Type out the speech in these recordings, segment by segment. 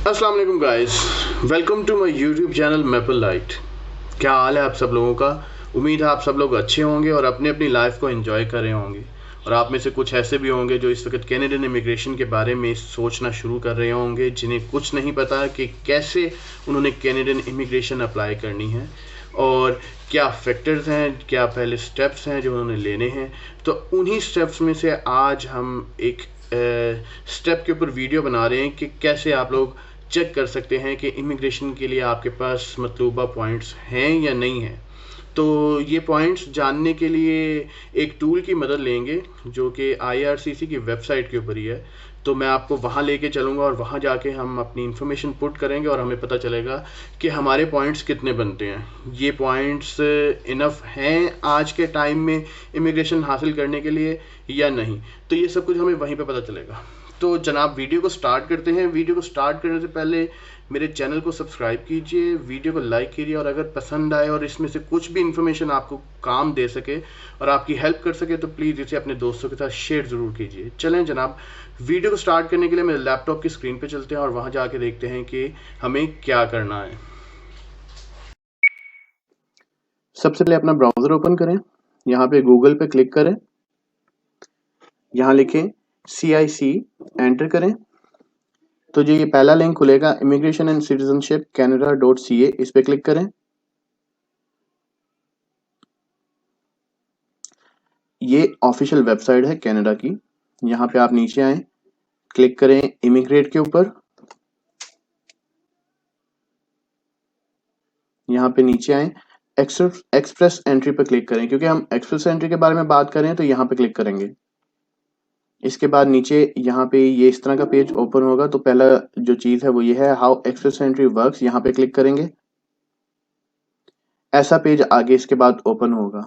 अस्सलाम वालेकुम guys, welcome to my YouTube channel Maple Light. क्या हाल है आप सब लोगों का? उम्मीद है आप सब लोग अच्छे होंगे और अपनी अपनी लाइफ को एंजॉय कर रहे होंगे। और आप में से कुछ ऐसे भी होंगे जो इस वक्त कैनेडियन इमिग्रेशन के बारे में सोचना शुरू कर रहे होंगे, जिन्हें कुछ नहीं पता कि कैसे उन्होंने कैनेडियन इमिग्रेशन अप्लाई करनी है और क्या फैक्टर्स हैं, क्या पहले स्टेप्स हैं जो उन्होंने लेने हैं। तो उन्हीं स्टेप्स में से आज हम एक स्टेप के ऊपर वीडियो बना रहे हैं कि कैसे आप लोग चेक कर सकते हैं कि इमिग्रेशन के लिए आपके पास मतलूबा पॉइंट्स हैं या नहीं हैं। तो ये पॉइंट्स जानने के लिए एक टूल की मदद लेंगे जो कि आईआरसीसी की वेबसाइट के ऊपर ही है। तो मैं आपको वहाँ लेके चलूँगा और वहाँ जाके हम अपनी इन्फॉर्मेशन पुट करेंगे और हमें पता चलेगा कि हमारे पॉइंट्स कितने बनते हैं। ये पॉइंट्स इनफ हैं आज के टाइम में इमिग्रेशन हासिल करने के लिए या नहीं। तो ये सब कुछ हमें वहीं पे पता चलेगा। तो जनाब वीडियो को स्टार्ट करते हैं। वीडियो को स्टार्ट करने से पहले मेरे चैनल को सब्सक्राइब कीजिए, वीडियो को लाइक कीजिए और अगर पसंद आए और इसमें से कुछ भी इन्फॉर्मेशन आपको काम दे सके और आपकी हेल्प कर सके तो प्लीज़ इसे अपने दोस्तों के साथ शेयर ज़रूर कीजिए। चलें जनाब, वीडियो को स्टार्ट करने के लिए मेरे लैपटॉप की स्क्रीन पे चलते हैं और वहाँ जाके देखते हैं कि हमें क्या करना है। सबसे पहले अपना ब्राउज़र ओपन करें, यहाँ पे गूगल पे क्लिक करें, यहाँ लिखें CIC, एंटर करें तो जो ये पहला लिंक खुलेगा इमिग्रेशन एंड सिटीजनशिप canada.ca, इस पे क्लिक करें। ये ऑफिशियल वेबसाइट है कनाडा की। यहाँ पे आप नीचे आए, क्लिक करें इमिग्रेट के ऊपर, यहाँ पे नीचे आए एक्सप्रेस एंट्री पर क्लिक करें, क्योंकि हम एक्सप्रेस एंट्री के बारे में बात करें तो यहाँ पे क्लिक करेंगे। इसके बाद नीचे यहाँ पे ये इस तरह का पेज ओपन होगा। तो पहला जो चीज़ है वो ये है हाउ एक्सप्रेस एंट्री वर्क्स, यहाँ पे क्लिक करेंगे। ऐसा पेज आगे इसके बाद ओपन होगा।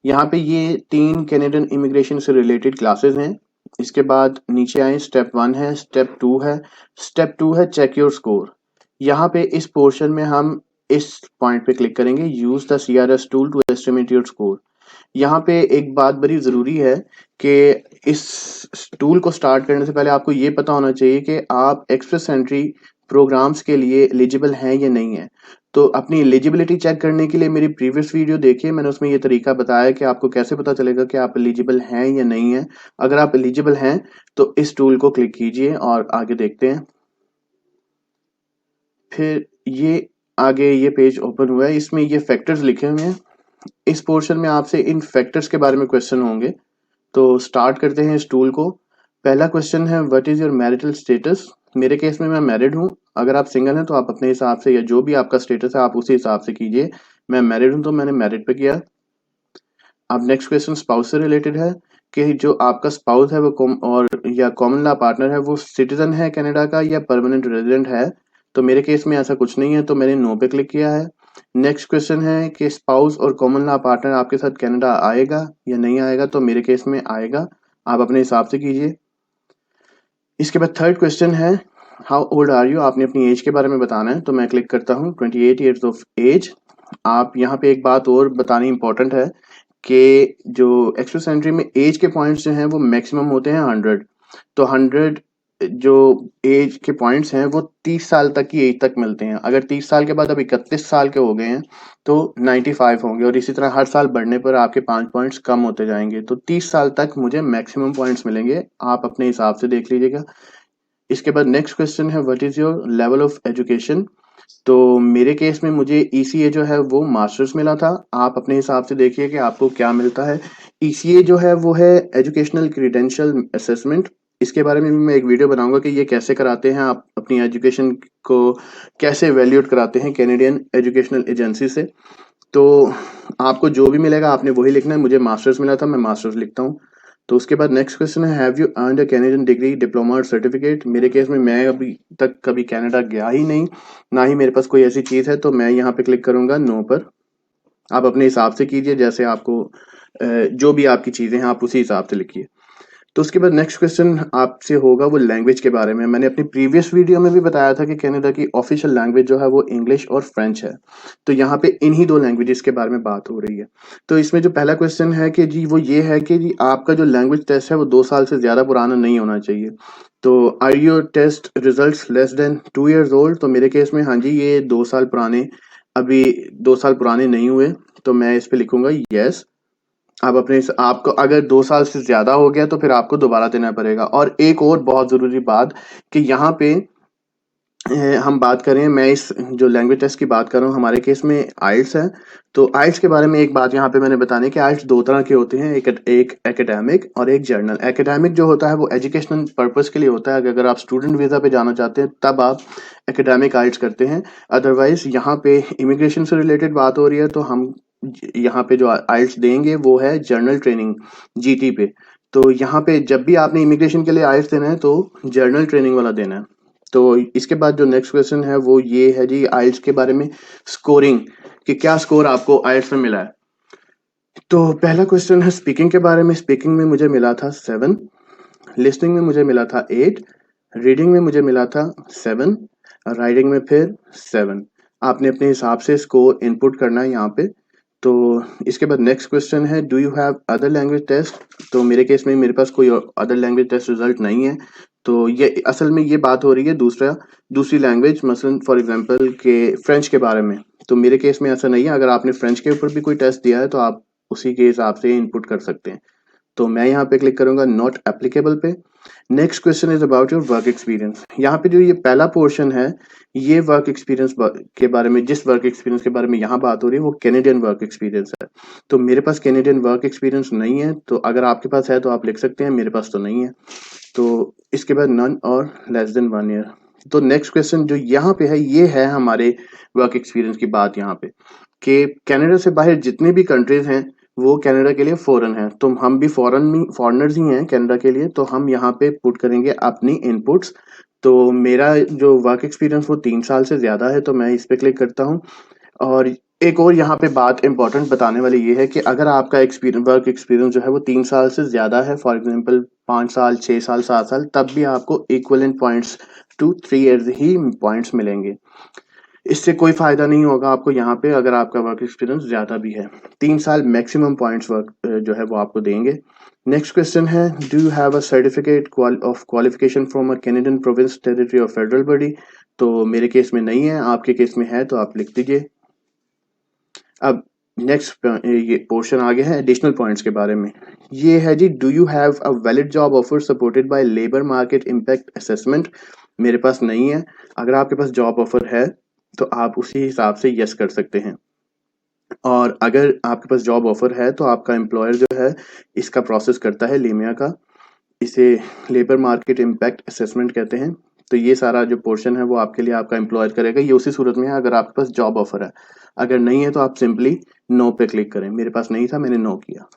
यहाँ पे ये 3 कैनेडियन इमिग्रेशन से रिलेटेड क्लासेस हैं। इसके बाद नीचे आए, स्टेप 1 है, स्टेप 2 है, स्टेप 2 है चेक योर स्कोर। यहाँ पे इस पोर्शन में हम इस पॉइंट पे क्लिक करेंगे, use the CRS tool to estimate your score. यहाँ पे एक बात बड़ी ज़रूरी है कि इस टूल को स्टार्ट करने से पहले आपको ये पता होना चाहिए कि आप एक्सप्रेस एंट्री प्रोग्राम्स के लिए एलिजिबल हैं या नहीं है। तो अपनी एलिजिबिलिटी चेक करने के लिए मेरी प्रीवियस वीडियो देखिए, मैंने उसमें ये तरीका बताया कि आपको कैसे पता चलेगा कि आप एलिजिबल हैं या नहीं है। अगर आप एलिजिबल हैं तो इस टूल को क्लिक कीजिए और आगे देखते हैं। फिर ये आगे ये पेज ओपन हुआ है, इसमें ये फैक्टर्स लिखे हुए हैं। इस पोर्शन में आपसे इन फैक्टर्स के बारे में क्वेश्चन होंगे। तो स्टार्ट करते हैं इस टूल को। पहला क्वेश्चन है what is your marital status. मेरे केस में मैं मैरिड हूँ। अगर आप सिंगल हैं तो आप अपने हिसाब से या जो भी आपका स्टेटस है आप उसी हिसाब से कीजिए। मैं मैरिड हूँ तो मैंने मैरिड पे किया। अब नेक्स्ट क्वेश्चन स्पाउस से रिलेटेड है कि जो आपका स्पाउस है वो कॉमन लॉ पार्टनर है वो सिटीजन है कनाडा का या परमानेंट रेजिडेंट है। तो मेरे केस में ऐसा कुछ नहीं है तो मैंने नो पे क्लिक किया है। नेक्स्ट क्वेश्चन है कि spouse or common law partner आपके साथ कनाडा आएगा या नहीं आएगा। तो मेरे केस में आएगा, आप अपने हिसाब से कीजिए। इसके बाद थर्ड क्वेश्चन है हाउ ओल्ड आर यू, आपने अपनी एज के बारे में बताना है। तो मैं क्लिक करता हूँ 28 ईयर्स ऑफ एज। आप यहाँ पे एक बात और बतानी इंपॉर्टेंट है कि जो एक्सप्रेस एंट्री में एज के पॉइंट्स जो हैं वो मैक्सिमम होते हैं 100। तो 100 जो एज के पॉइंट्स हैं वो 30 साल तक की एज तक मिलते हैं। अगर 30 साल के बाद अब 31 साल के हो गए हैं तो 95 होंगे और इसी तरह हर साल बढ़ने पर आपके 5 पॉइंट्स कम होते जाएंगे। तो 30 साल तक मुझे मैक्सिमम पॉइंट्स मिलेंगे, आप अपने हिसाब से देख लीजिएगा। इसके बाद नेक्स्ट क्वेश्चन है what is your level of education. तो मेरे केस में मुझे ECA जो है वो मास्टर्स मिला था। आप अपने हिसाब से देखिए कि आपको क्या मिलता है। ECA जो है वो है एजुकेशनल क्रीडेंशियल असेसमेंट। इसके बारे में भी मैं एक वीडियो बनाऊंगा कि ये कैसे कराते हैं, आप अपनी एजुकेशन को कैसे वैल्यूएट कराते हैं कैनेडियन एजुकेशनल एजेंसी से। तो आपको जो भी मिलेगा आपने वही लिखना है। मुझे मास्टर्स मिला था, मैं मास्टर्स लिखता हूँ। तो उसके बाद नेक्स्ट क्वेश्चन है have you earned a Canadian degree, diploma और सर्टिफिकेट। मेरे केस में मैं अभी तक कभी कनाडा गया ही नहीं, ना ही मेरे पास कोई ऐसी चीज़ है। तो मैं यहाँ पे क्लिक करूंगा नो पर। आप अपने हिसाब से कीजिए, जैसे आपको जो भी आपकी चीज़ें हैं आप उसी हिसाब से लिखिए। तो उसके बाद नेक्स्ट क्वेश्चन आपसे होगा वो लैंग्वेज के बारे में। मैंने अपनी प्रीवियस वीडियो में भी बताया था कि कनाडा की ऑफिशियल लैंग्वेज जो है वो इंग्लिश और फ्रेंच है। तो यहाँ पे इन्हीं दो लैंग्वेजेस के बारे में बात हो रही है। तो इसमें जो पहला क्वेश्चन है कि जी वो ये है कि जी आपका जो लैंग्वेज टेस्ट है वो 2 साल से ज़्यादा पुराना नहीं होना चाहिए। तो are your test results less than 2 years old? तो मेरे केस में हाँ जी, ये 2 साल पुराने, अभी 2 साल पुराने नहीं हुए, तो मैं इस पे लिखूंगा यस। आप अपने आपको अगर 2 साल से ज्यादा हो गया तो फिर आपको दोबारा देना पड़ेगा। और एक और बहुत जरूरी बात कि यहाँ पे हम बात करें, मैं इस जो लैंग्वेज टेस्ट की बात कर रहा हूँ, हमारे केस में आइल्स है। तो आइल्स के बारे में एक बात यहाँ पे मैंने बतानी है कि आइल्स 2 तरह के होते हैं, एक एकेडमिक और एक जर्नल। एकेडमिक जो होता है वो एजुकेशनल पर्पस के लिए होता है, अगर आप स्टूडेंट वीजा पे जाना चाहते हैं तब आप एकेडमिक आइल्स करते हैं। अदरवाइज यहाँ पे इमिग्रेशन से रिलेटेड बात हो रही है तो हम यहाँ पे जो आइल्स देंगे वो है जर्नल ट्रेनिंग, जीटी पे। तो यहाँ पे जब भी आपने इमिग्रेशन के लिए आइल्स देना है तो जर्नल ट्रेनिंग वाला देना है। तो इसके बाद जो नेक्स्ट क्वेश्चन है वो ये है जी, आइल्स के बारे में स्कोरिंग, कि क्या स्कोर आपको आइल्स में मिला है। तो पहला क्वेश्चन है स्पीकिंग के बारे में। स्पीकिंग में मुझे मिला था 7, लिसनिंग में मुझे मिला था 8, रीडिंग में मुझे मिला था 7, राइटिंग में फिर 7। आपने अपने हिसाब से स्कोर इनपुट करना है यहाँ पे। तो इसके बाद नेक्स्ट क्वेश्चन है do you have other language test? तो मेरे केस में मेरे पास कोई अदर लैंग्वेज टेस्ट रिजल्ट नहीं है। तो ये असल में ये बात हो रही है दूसरी लैंग्वेज, मसलन फॉर एग्जांपल के फ्रेंच के बारे में। तो मेरे केस में ऐसा नहीं है, अगर आपने फ्रेंच के ऊपर भी कोई टेस्ट दिया है तो आप उसी के हिसाब से इनपुट कर सकते हैं। तो मैं यहाँ पे क्लिक करूंगा नॉट एप्लीकेबल पे। Next question is about your work experience. यहाँ पे जो ये पहला पोर्शन है ये वर्क एक्सपीरियंस के बारे में, जिस वर्क एक्सपीरियंस के बारे में यहाँ बात हो रही है वो कैनेडियन वर्क एक्सपीरियंस है। तो मेरे पास कैनेडियन वर्क एक्सपीरियंस नहीं है, तो अगर आपके पास है तो आप लिख सकते हैं, मेरे पास तो नहीं है। तो इसके बाद नन और लेस देन 1 ईयर। तो नेक्स्ट क्वेश्चन जो यहाँ पे है ये है हमारे वर्क एक्सपीरियंस की बात यहाँ पे, कि कनाडा से बाहर जितने भी कंट्रीज हैं वो कनाडा के लिए फॉरेन है। तो हम भी फॉरेनर्स ही हैं कनाडा के लिए, तो हम यहाँ पे पुट करेंगे अपनी इनपुट्स। तो मेरा जो वर्क एक्सपीरियंस वो 3 साल से ज्यादा है, तो मैं इस पे क्लिक करता हूँ। और एक और यहाँ पे बात इंपॉर्टेंट बताने वाली ये है कि अगर आपका वर्क एक्सपीरियंस जो है वो 3 साल से ज्यादा है, फॉर एग्जांपल 5 साल, 6 साल, 7 साल, तब भी आपको इक्विवेलेंट पॉइंट्स टू 3 इयर्स ही पॉइंट्स मिलेंगे। इससे कोई फायदा नहीं होगा आपको यहाँ पे अगर आपका वर्क एक्सपीरियंस ज्यादा भी है। 3 साल मैक्सिमम पॉइंट्स वर्क जो है वो आपको देंगे। नेक्स्ट क्वेश्चन है do you have a certificate of qualification from a Canadian province, territory और फेडरल बॉडी? तो मेरे केस में नहीं है, आपके केस में है तो आप लिख दीजिए। अब नेक्स्ट ये पोर्शन आगे है एडिशनल पॉइंट्स के बारे में। ये है जी do you have a valid job offer supported by labour market impact assessment? मेरे पास नहीं है। अगर आपके पास जॉब ऑफर है तो आप उसी हिसाब से यस कर सकते हैं। और अगर आपके पास जॉब ऑफर है तो आपका एम्प्लॉयर जो है इसका प्रोसेस करता है लीमिया का, इसे लेबर मार्केट इम्पैक्ट असेसमेंट कहते हैं। तो ये सारा जो पोर्शन है वो आपके लिए आपका एम्प्लॉयर करेगा। ये उसी सूरत में है अगर आपके पास जॉब ऑफर है, अगर नहीं है तो आप सिंपली नो पे क्लिक करें। मेरे पास नहीं था, मैंने नो किया।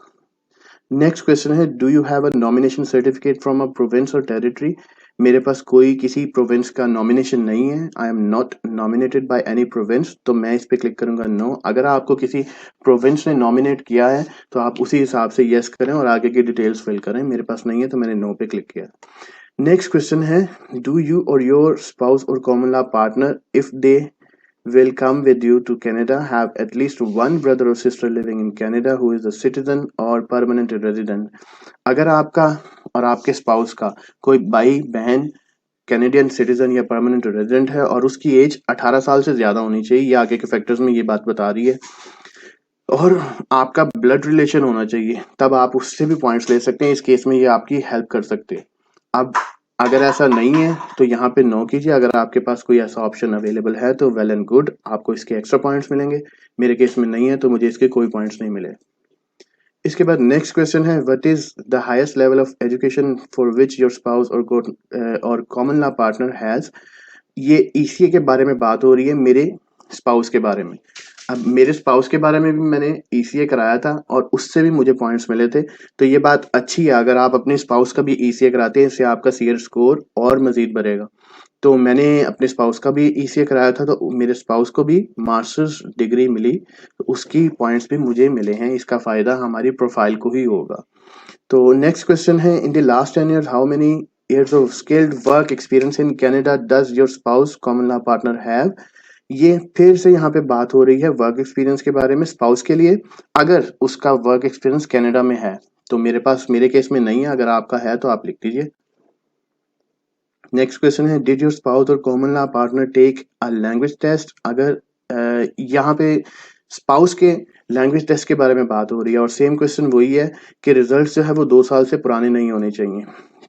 नेक्स्ट क्वेश्चन है do you have a nomination certificate from a province और टेरिटरी? मेरे पास कोई किसी प्रोविंस का नॉमिनेशन नहीं है। I am not nominated by any province, तो मैं इस पे क्लिक करूंगा नो। अगर आपको किसी प्रोविंस ने नॉमिनेट किया है तो आप उसी हिसाब से यस करें और आगे की डिटेल्स फिल करें। मेरे पास नहीं है तो मैंने नो पे क्लिक किया। नेक्स्ट क्वेश्चन है डू यू और your spouse or common law partner if they will come with you to Canada have at least one brother or sister living in Canada who is a citizen or permanent resident? अगर आपका और आपके spouse का कोई भाई बहन Canadian citizen या permanent resident है और उसकी एज 18 साल से ज्यादा होनी चाहिए, ये आगे के फैक्टर्स में ये बात बता रही है, और आपका ब्लड रिलेशन होना चाहिए, तब आप उससे भी पॉइंट्स ले सकते हैं। इस केस में ये आपकी हेल्प कर सकते हैं। अब अगर ऐसा नहीं है तो यहाँ पे नो कीजिए। अगर आपके पास कोई ऐसा ऑप्शन अवेलेबल है तो वेल एंड गुड, आपको इसके एक्स्ट्रा पॉइंट्स मिलेंगे। मेरे केस में नहीं है तो मुझे इसके कोई पॉइंट्स नहीं मिले। इसके बाद नेक्स्ट क्वेश्चन है what is the highest level of education for which your spouse or common law partner has? ये ईसीए के बारे में बात हो रही है, मेरे स्पाउस के बारे में। अब मेरे स्पाउस के बारे में भी मैंने ईसीए कराया था और उससे भी मुझे पॉइंट्स मिले थे। तो ये बात अच्छी है, अगर आप अपने स्पाउस का भी ईसीए कराते हैं इससे आपका सीएर स्कोर और मजीद बढ़ेगा। तो मैंने अपने स्पाउस का भी ईसीए कराया था, तो मेरे स्पाउस को भी मास्टर्स डिग्री मिली, तो उसकी पॉइंट्स भी मुझे मिले हैं। इसका फायदा हमारी प्रोफाइल को ही होगा। तो नेक्स्ट क्वेश्चन है in the last 10 years how many years of skilled work experience in Canada does your spouse common law partner have? ये फिर से यहाँ पे बात हो रही है वर्क एक्सपीरियंस के बारे में स्पाउस के लिए, अगर उसका वर्क एक्सपीरियंस कनाडा में है। तो मेरे केस में नहीं है, अगर आपका है तो आप लिख दीजिए। नेक्स्ट क्वेश्चन है, did your spouse or common law partner take a language test? अगर यहाँ पे स्पाउस के लैंग्वेज टेस्ट के बारे में बात हो रही है और सेम क्वेश्चन वही है कि रिजल्ट्स जो है वो 2 साल से पुराने नहीं होने चाहिए।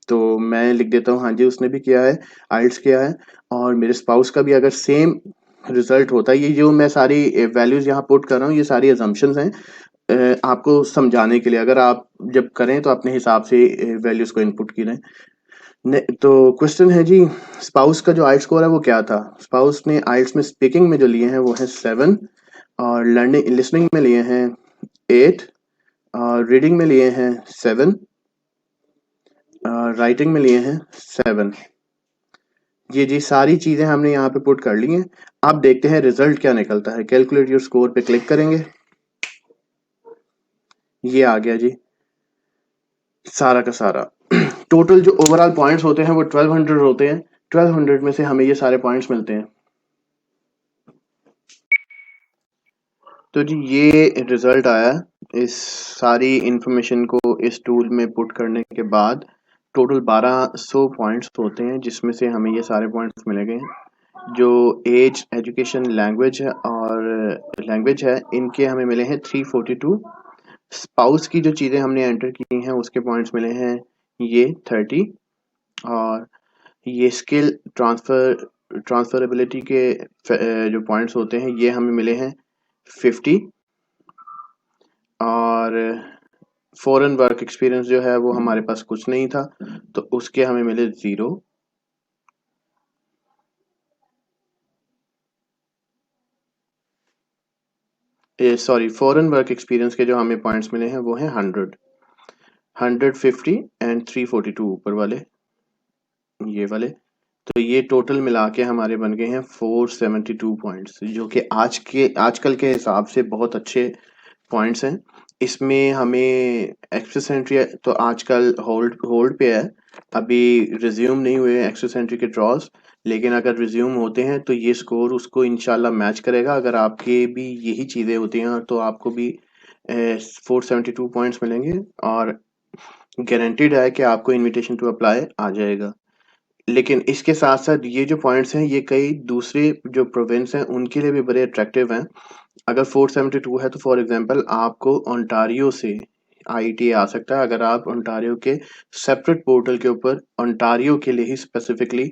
तो मैं लिख देता हूँ हाँ जी, उसने भी किया है, आइल्स किया है, और मेरे स्पाउस का भी अगर सेम रिजल्ट होता है, ये जो मैं सारी वैल्यूज यहाँ पुट कर रहा हूँ ये सारी अजम्पशंस हैं आपको समझाने के लिए। अगर आप जब करें तो अपने हिसाब से वैल्यूज को इनपुट करें। तो क्वेश्चन है जी, स्पाउस का जो आइल्स स्कोर है वो क्या था? स्पाउस ने आइल्स में स्पीकिंग में जो लिए हैं वो है 7, और लर्निंग लिसनिंग में लिए हैं 8, और रीडिंग में लिए हैं 7, राइटिंग में लिए हैं 7। ये जी सारी चीजें हमने यहाँ पे पुट कर ली हैं। अब देखते हैं रिजल्ट क्या निकलता है। कैलकुलेट योर स्कोर पे क्लिक करेंगे, ये आ गया जी सारा का सारा। टोटल जो ओवरऑल पॉइंट्स होते हैं वो 1200 होते हैं। 1200 में से हमें ये सारे पॉइंट्स मिलते हैं। तो जी ये रिजल्ट आया। इस सारी इंफॉर्मेशन को इस टूल में पुट करने के बाद टोटल 1200 पॉइंट्स होते हैं, जिसमें से हमें ये सारे पॉइंट्स मिलेंगे। जो एज, एजुकेशन, लैंग्वेज है, इनके हमें मिले हैं 342। स्पाउस की जो चीज़ें हमने एंटर की हैं उसके पॉइंट्स मिले हैं ये 30, और ये स्किल ट्रांसफरेबिलिटी के जो पॉइंट्स होते हैं ये हमें मिले हैं 50, और फॉरेन वर्क एक्सपीरियंस जो है वो हमारे पास कुछ नहीं था तो उसके हमें मिले 0। सॉरी, फॉरेन वर्क एक्सपीरियंस के जो हमें पॉइंट्स मिले हैं वो हैं 150 एंड 342 ऊपर वाले, ये वाले। तो ये टोटल मिला के हमारे बन गए हैं 472 पॉइंट्स, जो कि आजकल के हिसाब से बहुत अच्छे पॉइंट्स हैं। इसमें हमें एक्सेस एंट्री तो आजकल होल्ड होल्ड पे है, अभी रिज्यूम नहीं हुए एक्सेस एंट्री के ड्रॉज, लेकिन अगर रिज्यूम होते हैं तो ये स्कोर उसको इंशाल्लाह मैच करेगा। अगर आपके भी यही चीज़ें होती हैं तो आपको भी 472 पॉइंट्स मिलेंगे, और गारंटीड है कि आपको इनविटेशन टू अप्लाई आ जाएगा। लेकिन इसके साथ साथ ये जो पॉइंट्स हैं ये कई दूसरे जो प्रोविंस हैं उनके लिए भी बड़े अट्रैक्टिव हैं। अगर 472 है तो फॉर एग्जांपल आपको ओंटारियो से आईटी आ सकता है, अगर आप ओंटारियो के सेपरेट पोर्टल के ऊपर ओंटारियो के लिए ही स्पेसिफिकली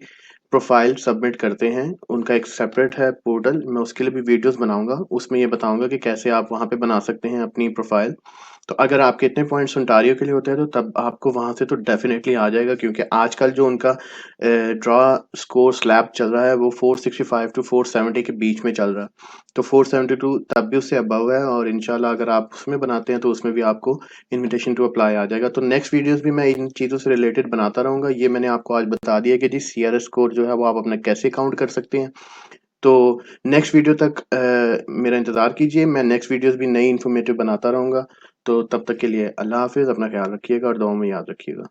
प्रोफाइल सबमिट करते हैं। उनका एक सेपरेट है पोर्टल, मैं उसके लिए भी वीडियोस बनाऊंगा, उसमें ये बताऊंगा कि कैसे आप वहां पे बना सकते हैं अपनी प्रोफाइल। तो अगर आपके इतने पॉइंट्स ओंटारियो के लिए होते हैं तो तब आपको वहां से तो डेफिनेटली आ जाएगा, क्योंकि आजकल जो उनका ड्रॉ स्कोर स्लैब चल रहा है वो 465 टू 470 के बीच में चल रहा है। तो 472 तब भी उससे अबव है, और इंशाल्लाह अगर आप उसमें बनाते हैं तो उसमें भी आपको इनविटेशन टू अप्लाई आ जाएगा। तो नेक्स्ट वीडियोस भी मैं इन चीज़ों से रिलेटेड बनाता रहूंगा। ये मैंने आपको आज बता दिया कि जी सीआरएस स्कोर जो है वो आप अपना कैसे काउंट कर सकते हैं। तो नेक्स्ट वीडियो तक मेरा इंतज़ार कीजिए, मैं नेक्स्ट वीडियोस भी नई इन्फॉर्मेटिव बनाता रहूंगा। तो तब तक के लिए अल्लाह हाफिज़, अपना ख्याल रखिएगा और दुआ में याद रखिएगा।